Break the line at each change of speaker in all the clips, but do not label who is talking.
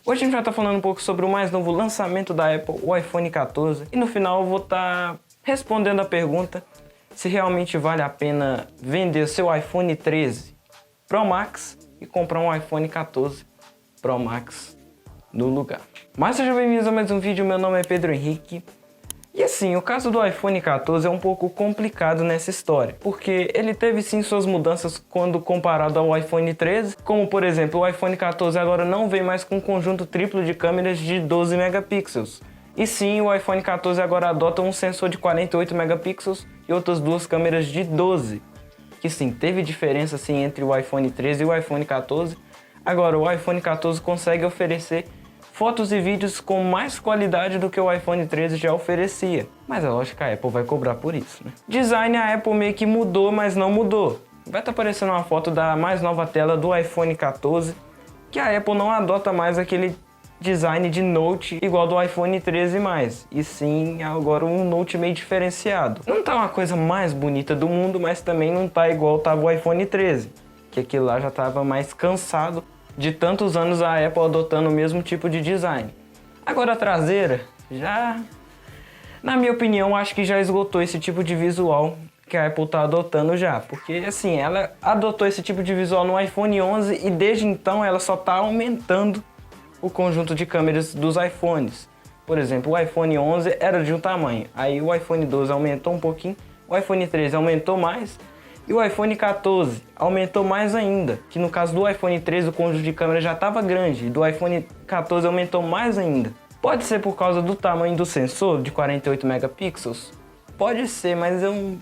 Hoje a gente vai estar falando um pouco sobre o mais novo lançamento da Apple, o iPhone 14. E no final eu vou estar respondendo a pergunta se realmente vale a pena vender seu iPhone 13 Pro Max e comprar um iPhone 14 Pro Max no lugar. Mas sejam bem-vindos a mais um vídeo, meu nome é Pedro Henrique. E assim, o caso do iPhone 14 é um pouco complicado nessa história, porque ele teve sim suas mudanças quando comparado ao iPhone 13, como por exemplo, o iPhone 14 agora não vem mais com um conjunto triplo de câmeras de 12 megapixels. E sim, o iPhone 14 agora adota um sensor de 48 megapixels e outras duas câmeras de 12. Que sim, teve diferença sim entre o iPhone 13 e o iPhone 14. Agora, o iPhone 14 consegue oferecer fotos e vídeos com mais qualidade do que o iPhone 13 já oferecia. Mas é lógico que a Apple vai cobrar por isso, né? Design, a Apple meio que mudou, mas não mudou. Vai estar aparecendo uma foto da mais nova tela do iPhone 14, que a Apple não adota mais aquele design de Note igual do iPhone 13 mais. E sim, agora um Note meio diferenciado. Não tá uma coisa mais bonita do mundo, mas também não tá igual tava o iPhone 13, que aquilo lá já tava mais cansado de tantos anos a Apple adotando o mesmo tipo de design. Agora a traseira, já, na minha opinião, acho que já esgotou esse tipo de visual que a Apple está adotando já. Porque assim, ela adotou esse tipo de visual no iPhone 11 e desde então ela só está aumentando o conjunto de câmeras dos iPhones. Por exemplo, o iPhone 11 era de um tamanho, aí o iPhone 12 aumentou um pouquinho, o iPhone 13 aumentou mais, e o iPhone 14 aumentou mais ainda, que no caso do iPhone 13 o conjunto de câmera já estava grande, e do iPhone 14 aumentou mais ainda. Pode ser por causa do tamanho do sensor, de 48 megapixels? Pode ser, mas eu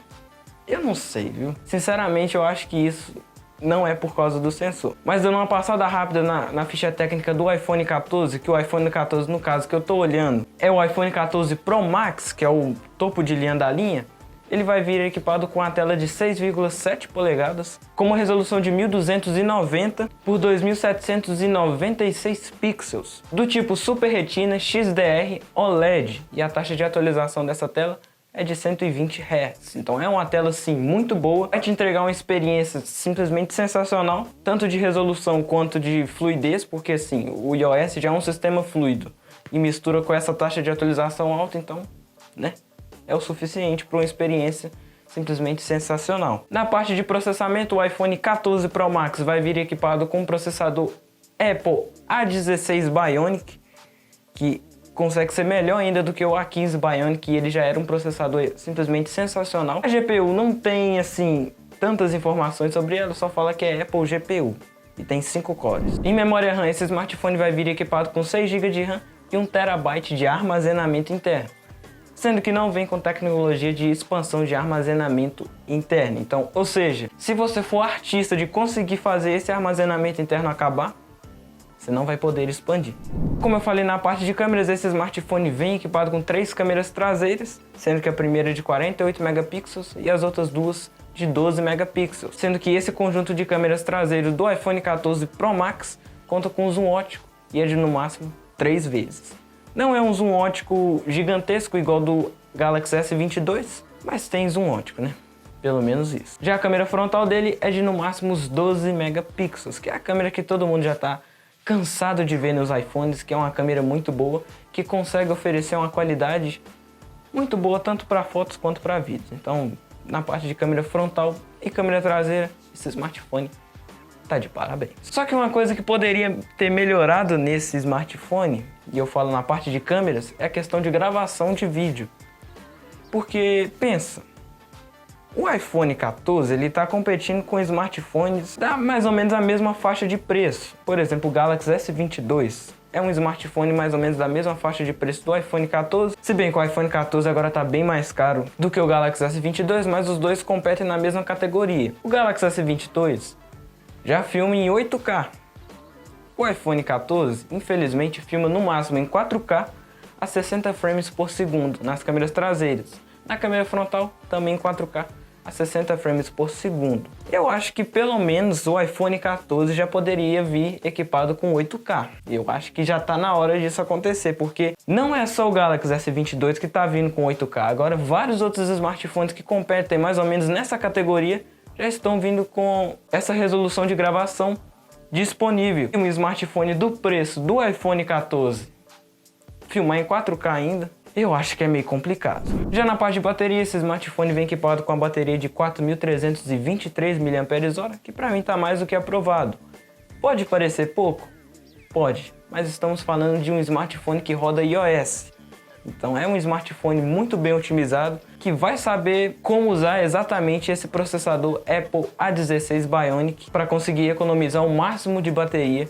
não sei, viu? Sinceramente, eu acho que isso não é por causa do sensor. Mas dando uma passada rápida na ficha técnica do iPhone 14, que o iPhone 14, no caso que eu tô olhando, é o iPhone 14 Pro Max, que é o topo de linha da linha. Ele vai vir equipado com a tela de 6,7 polegadas, com uma resolução de 1290 por 2796 pixels, do tipo Super Retina XDR OLED, e a taxa de atualização dessa tela é de 120 Hz. Então é uma tela sim muito boa, vai te entregar uma experiência simplesmente sensacional, tanto de resolução quanto de fluidez, porque assim, o iOS já é um sistema fluido e mistura com essa taxa de atualização alta, então, né? É o suficiente para uma experiência simplesmente sensacional. Na parte de processamento, o iPhone 14 Pro Max vai vir equipado com um processador Apple A16 Bionic, que consegue ser melhor ainda do que o A15 Bionic, e ele já era um processador simplesmente sensacional. A GPU não tem, assim, tantas informações sobre ela, só fala que é Apple GPU e tem 5 cores. Em memória RAM, esse smartphone vai vir equipado com 6 GB de RAM e 1 TB de armazenamento interno, sendo que não vem com tecnologia de expansão de armazenamento interno. Então, ou seja, se você for artista de conseguir fazer esse armazenamento interno acabar, você não vai poder expandir. Como eu falei na parte de câmeras, esse smartphone vem equipado com 3 câmeras traseiras, sendo que a primeira é de 48 megapixels e as outras duas de 12 megapixels, sendo que esse conjunto de câmeras traseiras do iPhone 14 Pro Max conta com zoom óptico e é de no máximo 3 vezes. Não é um zoom óptico gigantesco igual do Galaxy S22, mas tem zoom óptico, né? Pelo menos isso. Já a câmera frontal dele é de no máximo uns 12 megapixels, que é a câmera que todo mundo já está cansado de ver nos iPhones, que é uma câmera muito boa, que consegue oferecer uma qualidade muito boa tanto para fotos quanto para vídeos. Então, na parte de câmera frontal e câmera traseira, esse smartphone tá de parabéns. Só que uma coisa que poderia ter melhorado nesse smartphone, e eu falo na parte de câmeras, é a questão de gravação de vídeo. Porque, pensa, o iPhone 14 ele está competindo com smartphones da mais ou menos a mesma faixa de preço. Por exemplo, o Galaxy S22 é um smartphone mais ou menos da mesma faixa de preço do iPhone 14. Se bem que o iPhone 14 agora está bem mais caro do que o Galaxy S22, mas os dois competem na mesma categoria. O Galaxy S22 já filma em 8K. O iPhone 14, infelizmente, filma no máximo em 4K a 60 frames por segundo nas câmeras traseiras. Na câmera frontal, também em 4K a 60 frames por segundo. Eu acho que pelo menos o iPhone 14 já poderia vir equipado com 8K. Eu acho que já está na hora disso acontecer, porque não é só o Galaxy S22 que está vindo com 8K. Agora vários outros smartphones que competem mais ou menos nessa categoria já estão vindo com essa resolução de gravação disponível. Um smartphone do preço do iPhone 14, filmar em 4K ainda, eu acho que é meio complicado. Já na parte de bateria, esse smartphone vem equipado com a bateria de 4.323 mAh, que para mim tá mais do que aprovado. Pode parecer pouco? Pode, mas estamos falando de um smartphone que roda iOS. Então é um smartphone muito bem otimizado, que vai saber como usar exatamente esse processador Apple A16 Bionic para conseguir economizar o máximo de bateria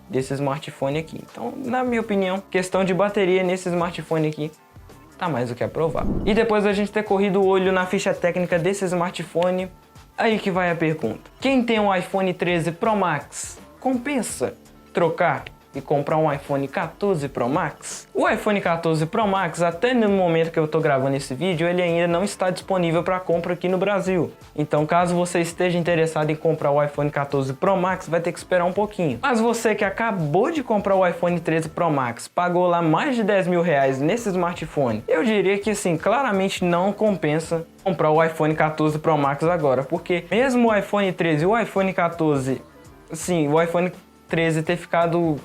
desse smartphone aqui. Então, na minha opinião, questão de bateria nesse smartphone aqui tá mais do que aprovado. E depois da gente ter corrido o olho na ficha técnica desse smartphone, aí que vai a pergunta. Quem tem um iPhone 13 Pro Max, compensa trocar e comprar um iPhone 14 Pro Max? O iPhone 14 Pro Max, até no momento que eu tô gravando esse vídeo, ele ainda não está disponível para compra aqui no Brasil. Então, caso você esteja interessado em comprar o iPhone 14 Pro Max, vai ter que esperar um pouquinho. Mas você que acabou de comprar o iPhone 13 Pro Max, pagou lá mais de 10 mil reais nesse smartphone, eu diria que assim, claramente não compensa comprar o iPhone 14 Pro Max agora, porque mesmo o iPhone 13 e o iPhone 14, assim, o iPhone 13 ter ficado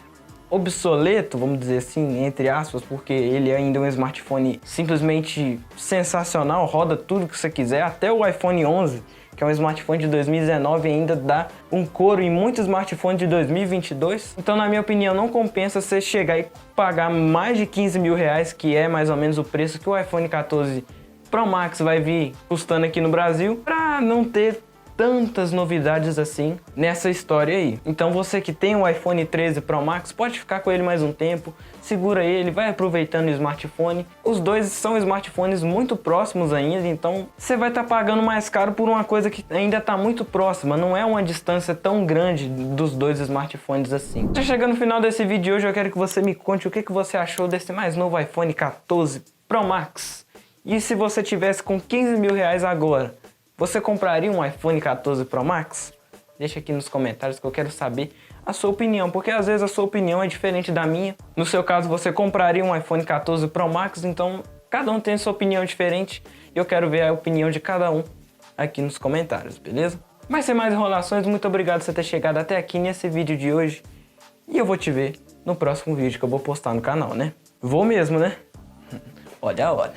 obsoleto, vamos dizer assim, entre aspas, porque ele ainda é um smartphone simplesmente sensacional, roda tudo que você quiser, até o iPhone 11, que é um smartphone de 2019, ainda dá um couro em muitos smartphones de 2022. Então, na minha opinião, não compensa você chegar e pagar mais de 15 mil reais, que é mais ou menos o preço que o iPhone 14 Pro Max vai vir custando aqui no Brasil, para não ter tantas novidades assim nessa história aí. Então você que tem o iPhone 13 Pro Max, pode ficar com ele mais um tempo, segura ele, vai aproveitando o smartphone. Os dois são smartphones muito próximos ainda, então você vai estar pagando mais caro por uma coisa que ainda está muito próxima, não é uma distância tão grande dos dois smartphones assim. Já chegando no final desse vídeo de hoje, eu quero que você me conte o que você achou desse mais novo iPhone 14 Pro Max. E se você tivesse com 15 mil reais agora, você compraria um iPhone 14 Pro Max? Deixa aqui nos comentários que eu quero saber a sua opinião, porque às vezes a sua opinião é diferente da minha. No seu caso, você compraria um iPhone 14 Pro Max, então cada um tem a sua opinião diferente e eu quero ver a opinião de cada um aqui nos comentários, beleza? Mas sem mais enrolações, muito obrigado por você ter chegado até aqui nesse vídeo de hoje e eu vou te ver no próximo vídeo que eu vou postar no canal, né? Vou mesmo, né? Olha a hora.